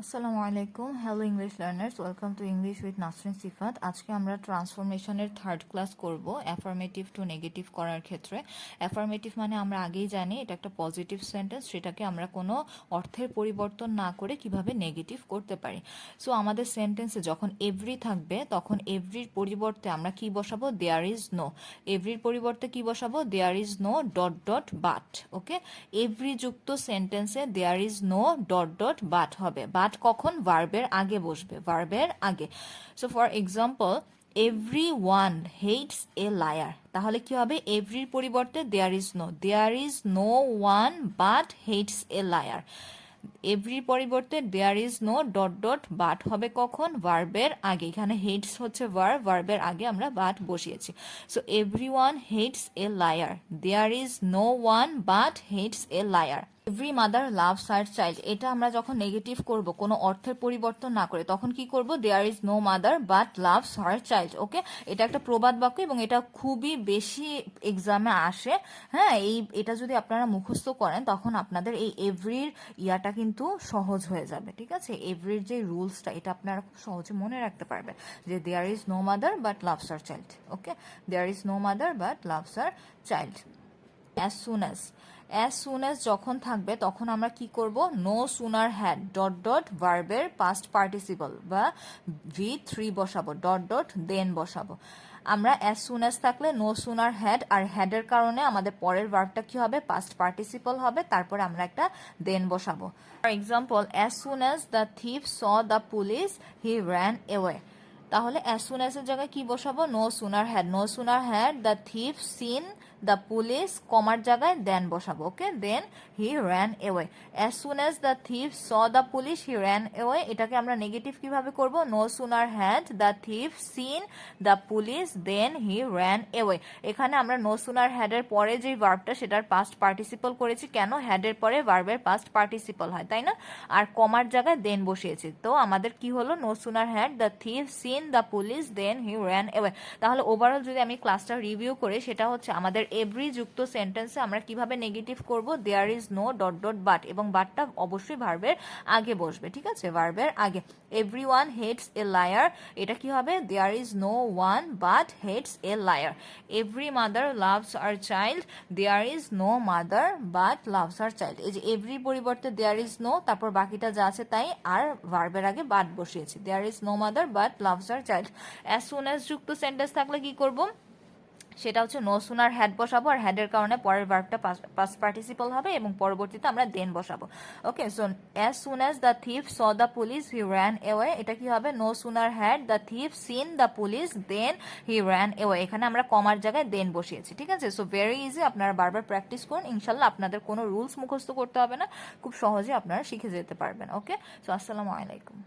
আসসালামু আলাইকুম, hello English learners, welcome to English with Nasrin Sifat. আজকে আমরা ট্রান্সফরমেশনের থার্ড ক্লাস করব অ্যাফার্মেটিভ টু নেগেটিভ করার ক্ষেত্রে। অ্যাফার্মেটিভ মানে আমরা আগেই জানি এটা একটা পজিটিভ সেন্টেন্স, সেটাকে আমরা কোনো অর্থের পরিবর্তন না করে কিভাবে নেগেটিভ করতে পারি। সো আমাদের সেন্টেন্সে যখন এভরি থাকবে তখন এভরির পরিবর্তে আমরা কি বসাবো? There is no. এভরির পরিবর্তে কি বসাবো? There is no dot dot but. Okay, every যুক্ত সেন্টেন্সে there is no dot dot but হবে। বাট কখন? ভার্বের আগে বসবে, ভার্বের আগে। So for example, every one hates a liar, তাহলে কি হবে? এভরির পরিবর্তে there is no one but hates a liar. এভরির পরিবর্তে there is no dot dot but হবে কখন? ভার্বের আগে। এখানে হেটস হচ্ছে ভার্ব, ভার্বের আগে আমরা বাট বসিয়েছি। So every one hates a liar, there is no one but hates a liar. Every mother loves her child, এটা আমরা যখন নেগেটিভ করব কোনো অর্থের পরিবর্তন না করে, তখন কি করব? There is no mother but loves her child. Okay, এটা একটা প্রবাদ বাক্য এবং এটা খুবই বেশি এক্সামে আসে। হ্যাঁ, এটা যদি আপনারা মুখস্থ করেন তখন আপনাদের এই এভরির ইয়াটা কিন্তু সহজ হয়ে যাবে। ঠিক আছে, এভরির যে রুলসটা এটা আপনারা খুব সহজে মনে রাখতে পারবেন যে there is no mother but loves her child. Okay, there is no mother but loves her child. As soon as যখন থাকবে তখন আমরা কি করব? No sooner had dot dot ভার্বের পাস্ট পার্টিসিপল বা V3 বসাবো, ডট ডট দেন বসাবো। আমরা অ্যাজ সুন অ্যাজ থাকলে নো সুনার হ্যাড, আর হ্যাডের কারণে আমাদের পরের ভার্বটা কি হবে? পাস্ট পার্টিসিপল হবে, তারপরে আমরা একটা দেন বসাবো। For example, as soon as the thief saw the police he ran away, তাহলে অ্যাজ সুন অ্যাজ এর জায়গায় কি বসাবো? No sooner had, no sooner had the thief seen the police, কমার জায়গায় দেন বসাবো। Okay, then he ran away. As soon as the thief saw the police he ran away, এটাকে আমরা negative কিভাবে করব? No sooner had the thief seen the police then he ran away. এখানে আমরা no sooner হ্যাডের পরে যে ভার্বটা সেটার past participle করেছি। কেন? হ্যাডের পরে ভার্বের পাস্ট পার্টিসিপল হয়, তাই না? আর কমার জায়গায় দেন বসিয়েছি। তো আমাদের কি হলো? No sooner had the thief seen the police then he ran away. তাহলে ওভারঅল যদি আমি ক্লাসটা রিভিউ করি, সেটা হচ্ছে আমাদের এভরি যুক্ত সেন্টেন্সে আমরা কিভাবে নেগেটিভ করব? There is no dot dot but, এবং বাটটা অবশ্যই ভার্বের আগে বসবে। ঠিক আছে, ভার্বের আগে। Every one hates a liar, এটা কি হবে? There is no one but hates a liar. Every mother loves her child, there is no mother but loves her child. এই যে এভরি পরিবর্তে দেয়ার ইজ নো, তারপর বাকিটা যা আছে তাই, আর ভার্বের আগে বাট বসিয়েছি। There is no mother but loves her child. As soon as যুক্ত সেন্টেন্স থাকলে কি করব? সেটা হচ্ছে নো সুনার হ্যাড বসাবো, আর হ্যাডের কারণে পরের ভার্বটা পাস্ট পার্টিসিপল হবে এবং পরবর্তীতে আমরা দেন বসাবো। Okay, so as soon as the thief saw the police he ran away, এটা কি হবে? No sooner had the thief seen the police then he ran away. এখানে আমরা কমার জায়গায় দেন বসিয়েছি। ঠিক আছে, সো ভেরি ইজি, আপনারা বারবার প্র্যাকটিস করুন, ইনশাল্লাহ আপনাদের কোনো রুলস মুখস্থ করতে হবে না, খুব সহজে আপনারা শিখে যেতে পারবেন। ওকে, সো আসসালামু আলাইকুম।